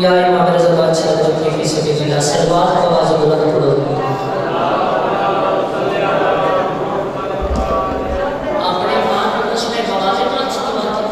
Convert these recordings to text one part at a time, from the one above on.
या इमाम रज़ा बादशाह जो की सबिलिल्लाह सलवात का आवाज़ बुलंद पढ़ो। अपने मां को उसमें आवाज़ बुलंद सुनाते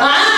Ah!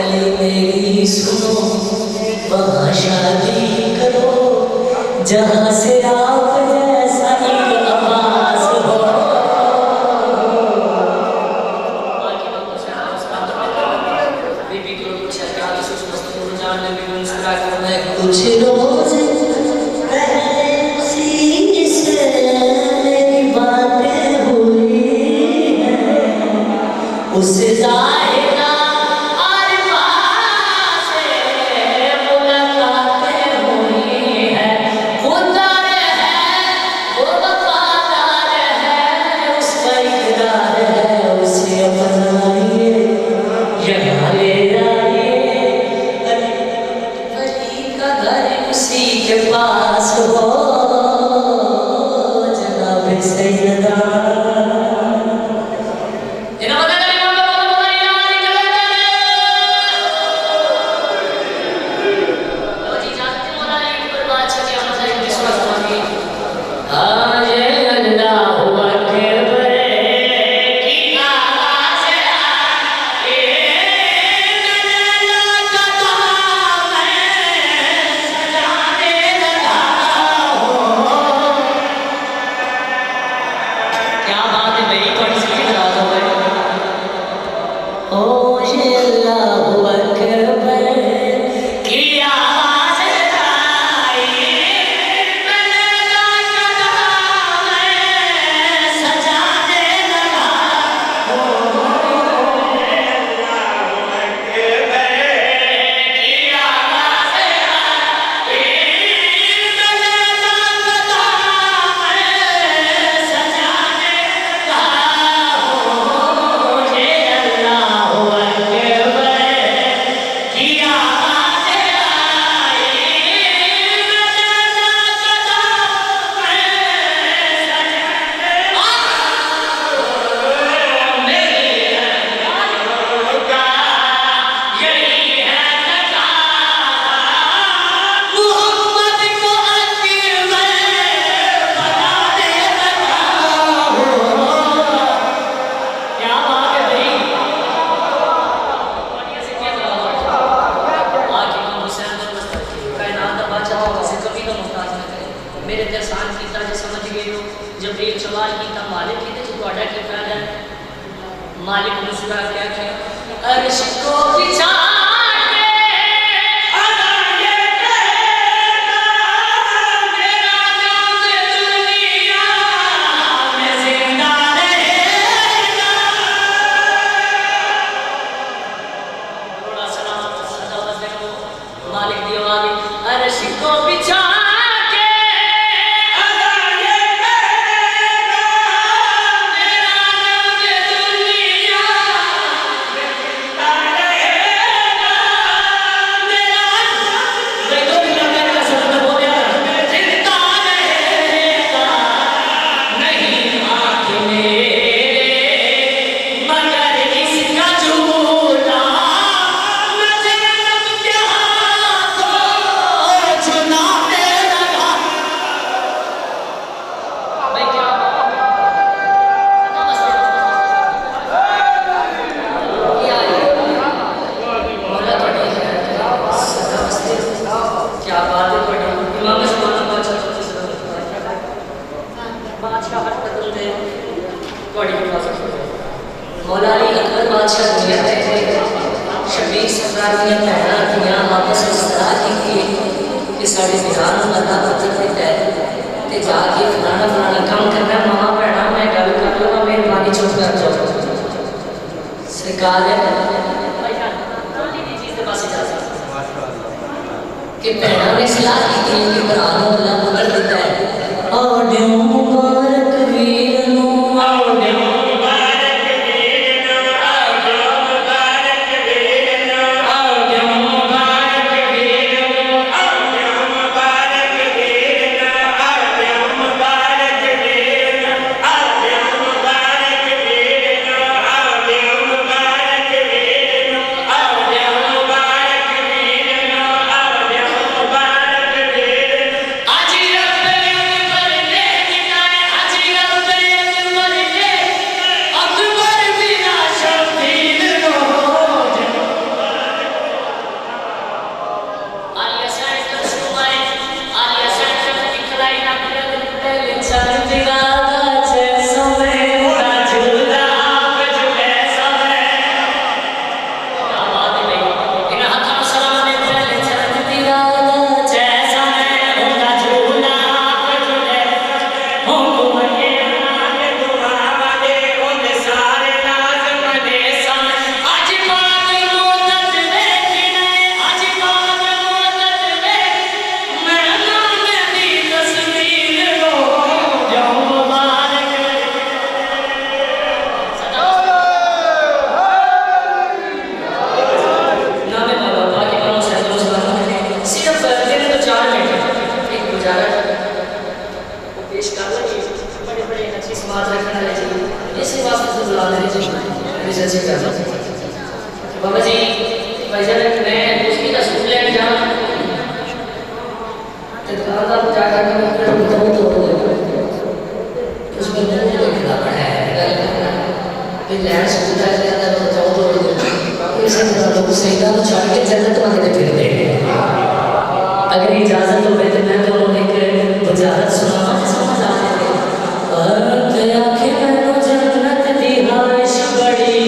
अली मेरी सुनो वहाँ शादी करो जहाँ से आप जैसा एक आवाज हो। कुछ रोज पहले सी से मेरी बातें हुई हैं उससे ज़ाहिदा के पास हो जनाब सैयदा मेरे ते आसान किया जो समझ गए हो जब एक सवाल किया मालिक की तो ਤੁਹਾਡਾ ਕੀ फायदा है मालिक मुस्कुरा क्या किया अर्श को बिछा मालिक दी आवाज अर्श को बिछा मौला अली अकबर बादशाह दुनिया में शबीर सरकार दी भैणां धियां आपस में सलाह की कि साडे ध्यान नूं अल्लाह पत्थर दिता है ते जाके फलाना फलाना काम करना मामा भैणां मैं गल कर लवां मेहरबानी चुप कर जाओ सरकार है कि भैणां ने सलाह की कि भरा नूं अल्लाह पुत्र दिता है आओ मुबारक वीर नूं आओ आज बाबा जी भाईजान मैं उसकी का सूट लेके जाऊं तो दुकानदार को जाकर मैं उनको बताऊं तो उसमें मुंह देखना पड़ा है फिर लैंड सूट है के अंदर बताऊं तो इसे लोग सईदा को छोड़ के जन्नत मांगते फिरते अगर इजाजत हो तो मैं तो एक वजाहत सुनाऊं समझ आ गया कि मैंने जन्नत दी हाइश बड़ी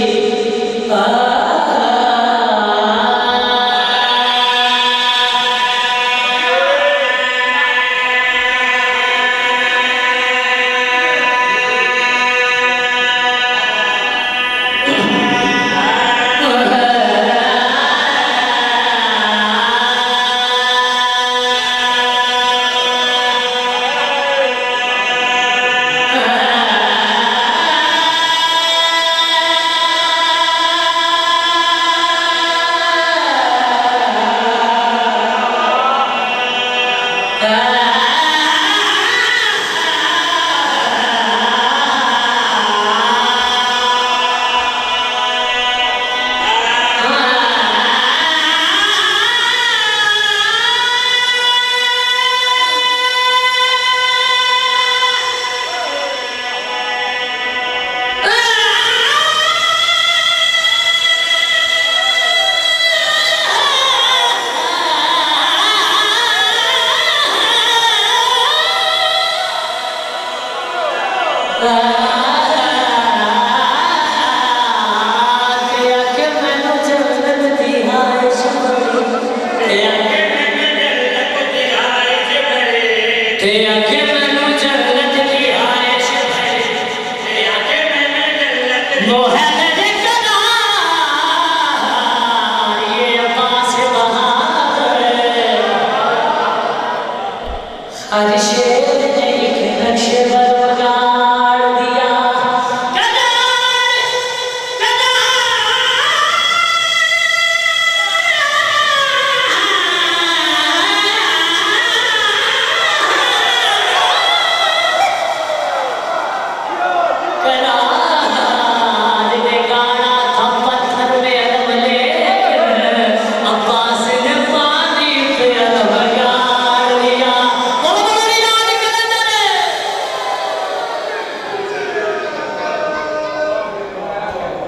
Arish